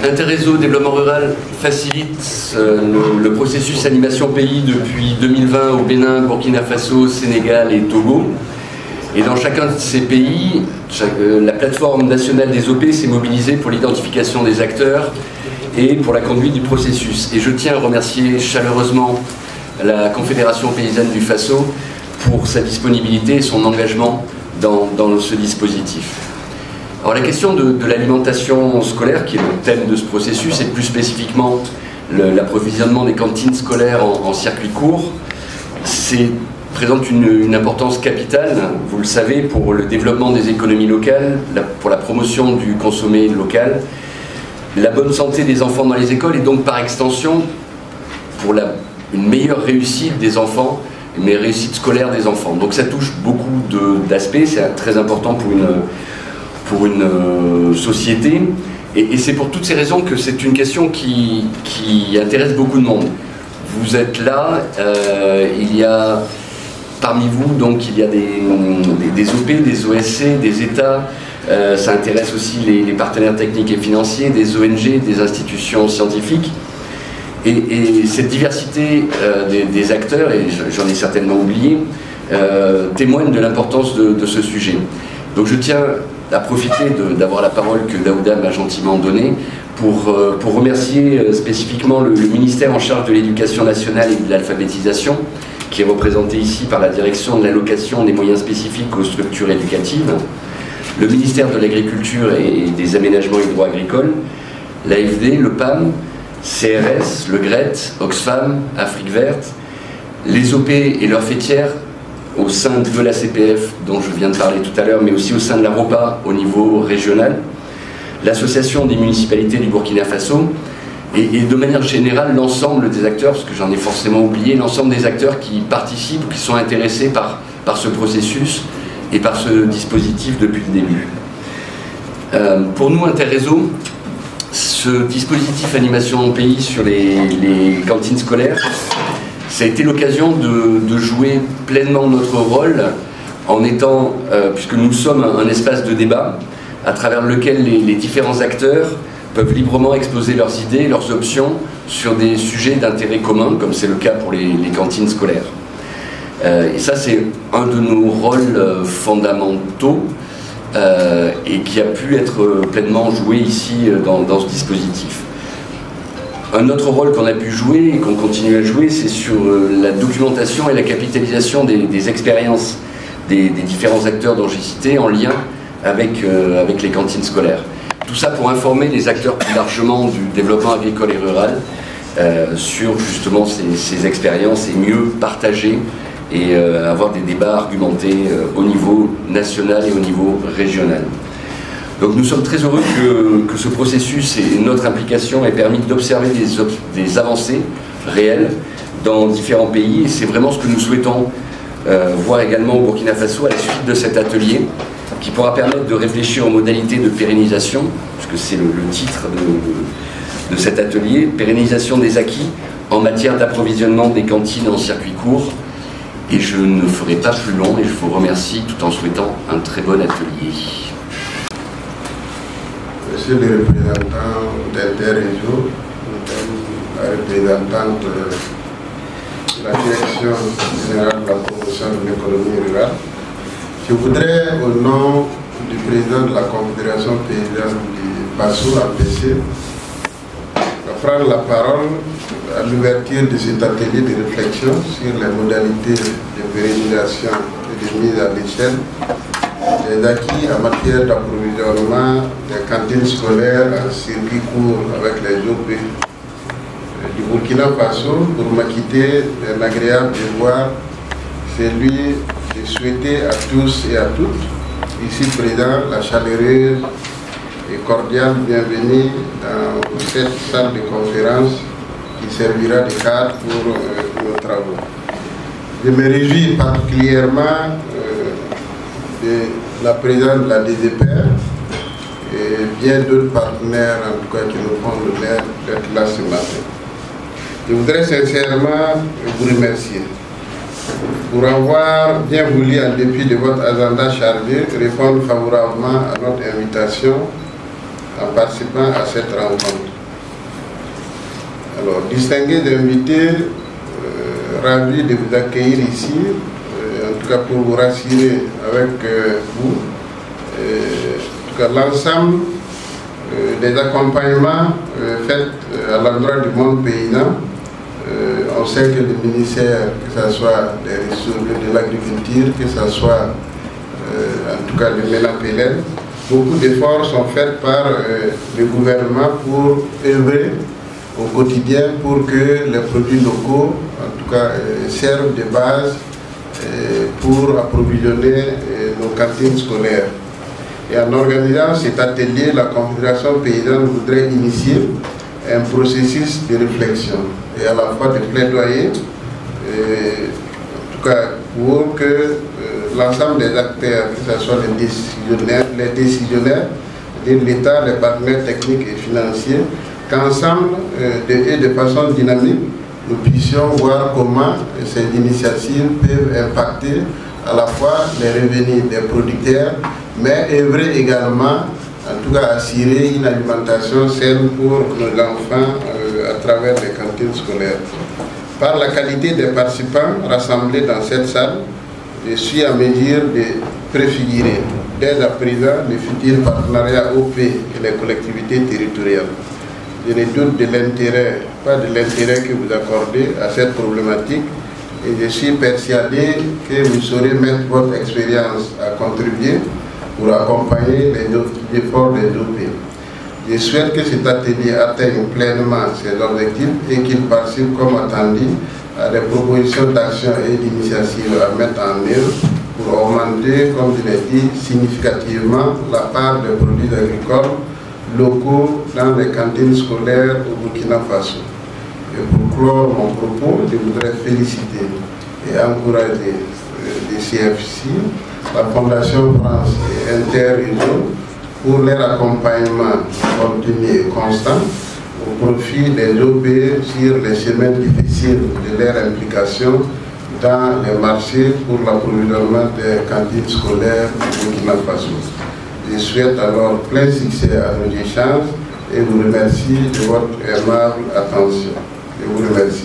Interréseau Développement Rural facilite le processus animation pays depuis 2020 au Bénin, Burkina Faso, Sénégal et Togo. Et dans chacun de ces pays, la plateforme nationale des OP s'est mobilisée pour l'identification des acteurs et pour la conduite du processus. Et je tiens à remercier chaleureusement la Confédération paysanne du Faso pour sa disponibilité et son engagement dans ce dispositif. Alors la question de l'alimentation scolaire, qui est le thème de ce processus, et plus spécifiquement l'approvisionnement des cantines scolaires en circuit court, présente une importance capitale, vous le savez, pour le développement des économies locales, pour la promotion du consommé local, la bonne santé des enfants dans les écoles et donc par extension pour une meilleure réussite des enfants, une meilleure réussite scolaire des enfants. Donc ça touche beaucoup d'aspects, c'est très important pour une société. Et c'est pour toutes ces raisons que c'est une question qui intéresse beaucoup de monde. Vous êtes là, il y a parmi vous, donc il y a des OP, des OSC, des États, ça intéresse aussi les partenaires techniques et financiers, des ONG, des institutions scientifiques. Et cette diversité des acteurs, et j'en ai certainement oublié, témoigne de l'importance de ce sujet. Donc je tiens à profiter d'avoir la parole que Daouda m'a gentiment donnée pour remercier spécifiquement le ministère en charge de l'éducation nationale et de l'alphabétisation, qui est représenté ici par la direction de l'allocation des moyens spécifiques aux structures éducatives, le ministère de l'Agriculture et des Aménagements hydro-agricoles, l'AFD, le PAM, CRS, le GRET, Oxfam, Afrique Verte, les OP et leurs fêtières au sein de la CPF dont je viens de parler tout à l'heure, mais aussi au sein de la ROPA au niveau régional, l'association des municipalités du Burkina Faso et de manière générale l'ensemble des acteurs, parce que j'en ai forcément oublié, l'ensemble des acteurs qui participent, qui sont intéressés par ce processus et par ce dispositif depuis le début. Pour nous, Interréseau, ce dispositif animation en pays sur les cantines scolaires, ça a été l'occasion de jouer pleinement notre rôle en étant, puisque nous sommes un espace de débat à travers lequel les différents acteurs peuvent librement exposer leurs idées, leurs options sur des sujets d'intérêt commun, comme c'est le cas pour les cantines scolaires. Et ça, c'est un de nos rôles fondamentaux et qui a pu être pleinement joué ici dans ce dispositif. Un autre rôle qu'on a pu jouer et qu'on continue à jouer, c'est sur la documentation et la capitalisation des expériences des différents acteurs dont j'ai cité en lien avec les cantines scolaires. Tout ça pour informer les acteurs plus largement du développement agricole et rural sur justement ces expériences et mieux partager et avoir des débats argumentés au niveau national et au niveau régional. Donc nous sommes très heureux que ce processus et notre implication aient permis d'observer des avancées réelles dans différents pays, et c'est vraiment ce que nous souhaitons voir également au Burkina Faso à la suite de cet atelier qui pourra permettre de réfléchir aux modalités de pérennisation, puisque c'est le titre de cet atelier, pérennisation des acquis en matière d'approvisionnement des cantines en circuit court. Et je ne ferai pas plus long et je vous remercie tout en souhaitant un très bon atelier. Monsieur le représentant d'Interréseau, la représentante de la Direction générale de la promotion de l'économie rurale, je voudrais, au nom du président de la Confédération paysanne du Faso, APC, prendre la parole à l'ouverture de cet atelier de réflexion sur les modalités de pérennisation et de mise à l'échelle des acquis en matière d'approvisionnement des cantines scolaires en circuit court avec les OP du Burkina Faso. Pour m'acquitter d'un agréable devoir, c'est lui de souhaiter à tous et à toutes, ici présents, la chaleureuse et cordiale bienvenue dans cette salle de conférence qui servira de cadre pour nos travaux. Je me réjouis particulièrement de la présence de la DDPR et bien d'autres partenaires en tout cas qui nous font l'honneur d'être là ce matin. Je voudrais sincèrement vous remercier pour avoir bien voulu, en dépit de votre agenda chargé, répondre favorablement à notre invitation en participant à cette rencontre. Alors, distingués invités, ravi de vous accueillir ici, en tout cas pour vous rassurer avec vous. En tout cas, l'ensemble des accompagnements faits à l'endroit du monde paysan. On sait que le ministère, que ce soit des ressources de l'agriculture, que ce soit en tout cas le MENA-PLN, beaucoup d'efforts sont faits par le gouvernement pour œuvrer au quotidien pour que les produits locaux, en tout cas, servent de base pour approvisionner nos cantines scolaires. Et en organisant cet atelier, la Confédération paysanne voudrait initier un processus de réflexion et à la fois de plaidoyer, en tout cas pour que l'ensemble des acteurs, que ce soit les décisionnaires de l'État, les partenaires techniques et financiers, qu'ensemble et de façon dynamique, nous puissions voir comment ces initiatives peuvent impacter à la fois les revenus des producteurs, mais œuvrer également, en tout cas assurer une alimentation saine pour nos enfants à travers les cantines scolaires. Par la qualité des participants rassemblés dans cette salle, je suis à mesure de préfigurer dès à présent les futurs partenariats OP et les collectivités territoriales. Je ne doute de l'intérêt, pas de l'intérêt que vous accordez à cette problématique, et je suis persuadé que vous saurez mettre votre expérience à contribuer pour accompagner les efforts des OP. Je souhaite que cet atelier atteigne pleinement ses objectifs et qu'il participe comme attendu à des propositions d'action et d'initiatives à mettre en œuvre pour augmenter, comme je l'ai dit, significativement la part des produits agricoles locaux dans les cantines scolaires au Burkina Faso. Et pour clore mon propos, je voudrais féliciter et encourager les CFC, la Fondation France et Interrégion pour leur accompagnement continu et constant au profit des OP sur les chemins difficiles de leur implication dans les marchés pour l'approvisionnement des cantines scolaires au Burkina Faso. Je souhaite alors plein succès à nos échanges et vous remercie de votre aimable attention. Je vous remercie.